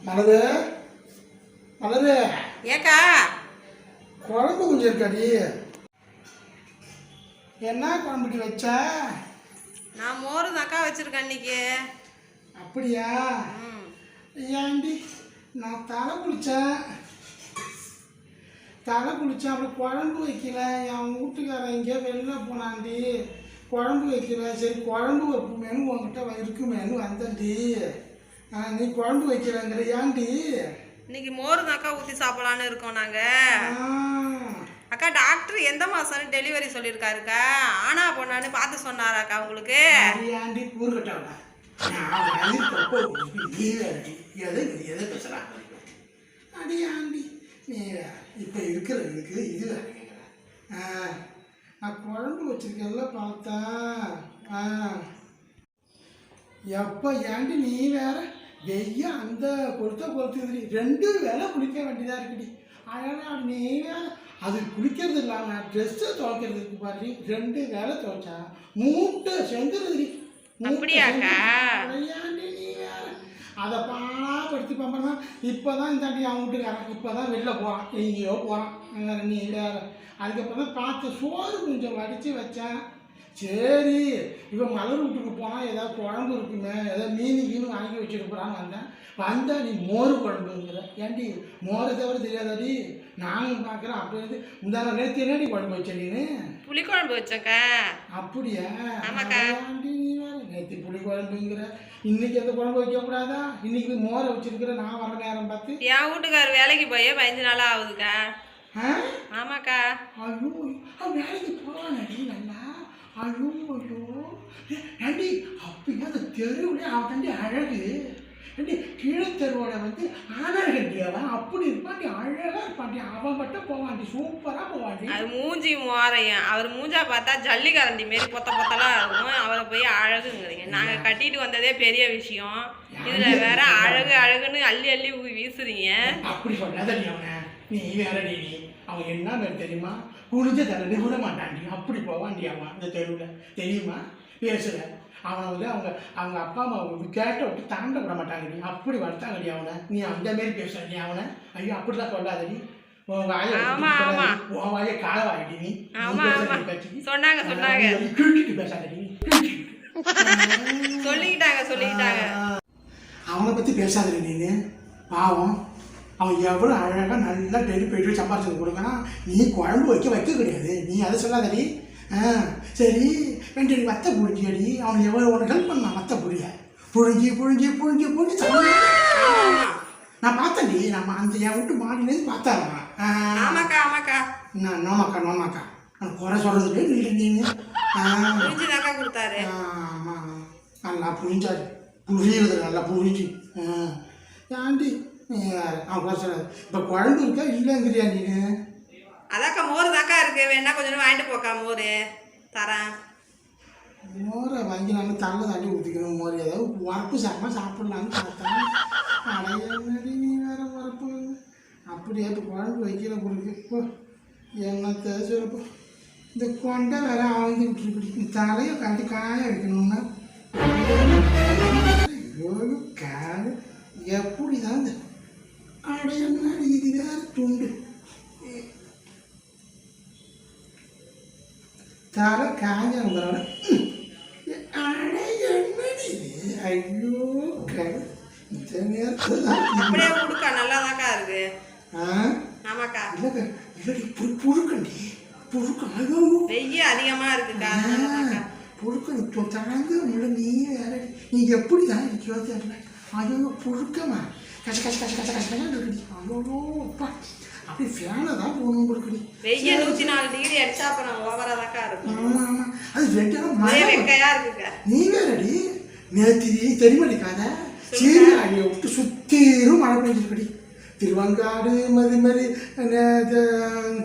மலரு மலரு ஏக்கா குழம்பு கொஞ்சம் இருக்காடி. என்ன குழம்புக்கு வச்ச? நான் மோர் தாக்கா வச்சிருக்கேன் இன்னைக்கு. அப்படியா? ஏன்டி நான் தலை குளித்தேன் அப்புறம் குழம்பு வைக்கல. என் வீட்டுக்காரன் எங்கேயோ வெளில போனாண்டி, குழம்பு வைக்கல. சரி குழம்பு வைப்போமேனு உங்ககிட்ட இருக்குமேனு வந்தேன்டி. நீ குழம்பு வைக்கிறங்கிற ஏன்டி? இன்னைக்கு மோர் தாக்கா ஊற்றி சாப்பிடலான்னு இருக்கோம் நாங்கள். அக்கா டாக்டர் எந்த மாதம் டெலிவரி சொல்லியிருக்காருக்கா? ஆனா பொண்ணான்னு பார்த்து சொன்னாராக்கா உங்களுக்கு? ஏன்டி கூறுகட்டா எதை பேசுறா? அடி ஆண்டி நீ இப்போ இருக்கிறதுக்கு இது வேற கேட்குறேன். நான் குழம்பு வச்சிருக்கேன்ல பார்த்தா எப்போ ஏண்டி நீ வேற வெய்ய அந்த கொளுத்துதுடி. 2 வேளை குளிக்க வேண்டியதாக இருக்குடி. அதனால் நீ வேற அது குளிக்கிறது இல்லாமல் ட்ரெஸ்ஸை துவைக்கிறதுக்கு பாரு 2 வேளை துவைச்சா மூட்டை செஞ்சிருதுடி. அப்படியாக்கா? ஏண்டி நீ வேற அதை பாப்படுத்தி பார்ப்பா. இப்போ தான் இந்தாண்டி அவன் வீட்டுக்காரன் இப்போ தான் வெளில போகிறான், எங்கேயோ போகிறான். நீ வேற அதுக்கப்புறம் தான் பார்த்து சோறு கொஞ்சம் வடித்து வச்சேன். சரி இவன் மலர் வீட்டுக்கு போனால் ஏதாவது குழம்பு இருக்குமே, ஏதாவது மீன் வாங்கி வச்சுட்டு போகிறான்னு வந்தால் நீ மோர் குழம்புங்கிற. ஏன்டி மோரை தவிர தெரியாதாடி? நானும் பார்க்குறேன். அப்படி முந்தான நேற்று என்னடி குழம்பு வச்ச? நீ புளி குழம்பு வச்சக்கா? அப்படியா? ஆமாக்கா. ஆண்டி நீ வேறு நேற்று புளி குழம்புங்கிற, இன்னைக்கு எந்த குழம்பு வைக்கக்கூடாதா? இன்னைக்கு மோரை வச்சிருக்கிற நான் வர நேரம் பார்த்து. என் வீட்டுக்கார் வேலைக்கு போய் 15 நாளாக ஆகுதுக்கா. ஆமாக்கா. ஐயோ வேலைக்கு போகிறானடி நல்லா. ஐயோ ஏண்டி அப்படின்னா அந்த தெருவுல அவன் தண்டி அழகு. ஏண்டி கீழே தெருவோட ஆனாகண்டி அவன் அப்படி இருப்பாண்டி, அழகாக இருப்பாண்டி. அவன் மட்டும் போவாண்டி, சூப்பராக போவாண்டி. அது மூஞ்சி மோரையும் அவர் மூஞ்சா பார்த்தா ஜல்லி கரண்டி மாரி பொத்தலாம் இருக்கும். அவரை போய் அழகுங்கிறீங்க. நாங்கள் கட்டிட்டு வந்ததே பெரிய விஷயம், இதில் வேற அழகு அழகுன்னு அள்ளி அள்ளி வீசுறீங்க. அப்படி சொல்லாதடி அவனை. நீ வேறடி நீ அவன் என்ன பேர் தெரியுமா? குளிஞ்ச தரது விட மாட்டாண்டி, அப்படி போவாண்டி அவன் அந்த தெருவில். தெரியுமா? பேசுகிற அவனை அவங்க அப்பா அம்மா கேட்ட விட்டு தாண்ட விட மாட்டாங்கடி, அப்படி வளர்த்தாங்கடி அவனை. நீ அந்த மாரி பேசுறடி அவனை. ஐயோ அப்படிலாம் சொல்லாதடி. உன் வாயை கால வாயிடி நீ. சொன்னாங்க கிழிச்சிட்டு பேசாதடி. சொல்லிக்கிட்டாங்க. அவனை பற்றி பேசாதடி நீ. பாவம் அவன் எவ்வளோ அழகாக நல்லா போயிட்டு சம்பாரிச்சு கொடுக்கணும். நீ குழம்பு வைக்க கிடையாது. நீ அதை சொல்லாதடி. சரி 2 வத்த புழிஞ்சியடி. அவன் எவ்வளோ உனக்கு ஹெல்ப் பண்ணான். வத்த புழிஞ்சி நான் பார்த்தேன்டி. நம்ம அந்த என் வீட்டு மாடிலேருந்து பார்த்தாரம்மா. ஆமாக்கா. நான் நோமாக்கா நான் குறை சொல்கிறதுக்கு இல்லை. நீங்க கொடுத்தாரு. ஆமாம் நல்லா புழிஞ்சாரு. புழியுறது நல்லா புழிஞ்சி. ஏன்டி அவன் குறை சொல்லாது. இப்போ குழம்பு இருக்கா இல்லைங்கிறியா நீ? அதாக்கா மோர் தாக்கா இருக்கு, வேணா கொஞ்சம் வாங்கிட்டு போக்கா. மோர் தரேன். மோரை வாங்கி நான் தள்ள தாண்டி ஊற்றிக்கணும். மோர் ஏதாவது உரப்பு சாப்பிடலான்னு பார்த்தேன். அடையாடி நீ வேற உரப்பு. அப்படியே இப்போ குழம்பு வைக்கிற பொழுது இப்போ என்னத்தை சொல்லப்போ இந்த கொண்டை வேற ஆழ்ந்து விட்டுருப்படி. தலையை கட்டி காய வைக்கணும்னா காடு எப்படி தான் இந்த அடையாடி இது வேற துண்டு தலை காஞ்சவங்களோட ஐயோ இந்த நேரத்தில் அப்படியே கொடுக்கா நல்லாதாக்கா இருக்கு. ஆமாக்கா. இல்லைக்கா இப்படி புழுக்கண்டி புழுக்கம் வெய்ய அதிகமாக இருக்குக்கா. புழுக்கம் தரங்க முள்ள நீ வேற நீ எப்படி தான் இருக்கியோ தெரியல. ஐயோ புழுக்கமா கஷ்டம் இருக்குடி. ஐயோப்பா அப்படி ஃபேனை தான் போகணும் கொடுக்குடி. வெய்ய 104 டிகிரி அடிச்சா அப்புறம் ஓவராதாக்கா இருக்கும். ஆமாம் அது 2 மழை வெக்கையா இருக்குக்கா. நீ வேறடி நேற்று தெரியுமாடிக்காத சீர்காழியை விட்டு சுற்றிரும் மழை பெஞ்சிருக்கடி. திருவங்காடு மதுமரி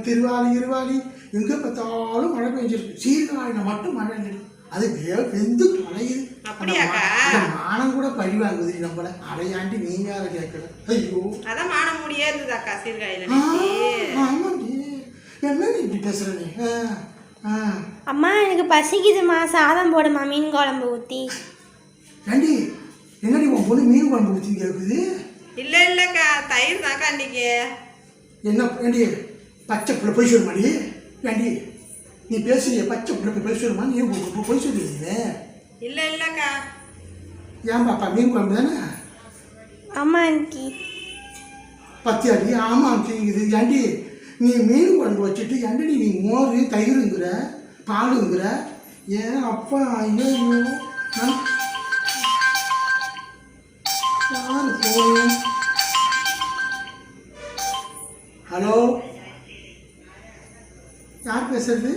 திருவாலி எங்கே பார்த்தாலும் மழை பெஞ்சிருக்கு. சீர்காழியில் மட்டும் மழை இல்லை. அது வெந்து தொலையுது. மானம் கூட பழி வாங்குது நம்மள. அடையாண்டி நீ வேற கேட்கல. ஐயோ அதான் மானம் முடியே இருந்ததாக்கா சீர்காழியில். ஆமாண்டி என்ன நீ இப்படி பேசுற நீ? அம்மா எனக்கு பசிக்குதுமா, சாதம் போடுமா, மீன் குழம்பு ஊற்றி. ஏண்டி என்னடி உன் பொண்ணு மீன் குழம்பு ஊற்றி கேட்குது? இல்லை இல்லைக்கா தயிர் தாக்கா அன்னைக்கு. என்ன ஏண்டி பச்சை பிள்ளை போய் சொல்லுமாடி ஏண்டி நீ பேசுறிய பச்சை பிள்ளை போய் சொல்லுமா நீ போய் சொல்லுவீங்க இல்லை இல்லைக்கா. ஏன் பாப்பா மீன் குழம்பு தானே அம்மா ஆண்டி பத்தியாடி ஆமாம் இது ஏண்டி நீ மீன் குழம்பு வச்சுட்டு ஏண்டி நீ மோர் தயிருங்கிற பாலுங்கிற ஏன் அப்பா ஐயோ யாரு போய் ஹலோ யார் பேசுறது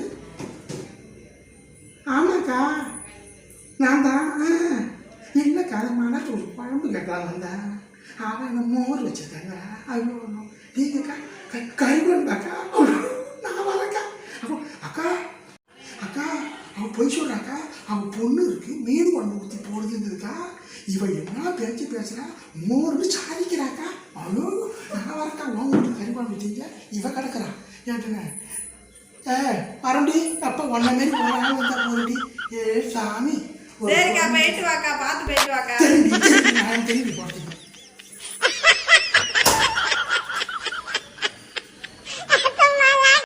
ஆமாக்கா நான் தான் இல்லைக்கா மன ஒரு குழம்பு கேட்கலாம் வந்தேன் அவன் என்ன மோர் வச்சுருக்காங்க ஐயோ நீங்கக்கா கறி குழம்பாக்கா நான் வரக்கா அப்போ அக்கா அக்கா அவன் பொய் சொல்கிறாக்கா அவன் பொண்ணு இருக்கு மீன் குழம்பு ஊற்றி போடுதுங்கிறதுக்கா இவன் என்ன பேச்சு பேசுகிறா மோர்னு சாதிக்கிறாக்கா ஐயோ நான் வரக்கா உன் வீட்டு கறி குழம்பு ஊற்றிங்க இவன் கிடக்குறான் ஏன்ட்டுண்ணே வரண்டி அப்போ ஒன்ன மாரி போகிறாங்க வந்தா போறடி சாமி சரிக்கா போயிட்டு வாக்கா, பார்த்து போயிட்டு வாக்கா. தெரிஞ்சு நான் தெரிஞ்சு போகிறேன்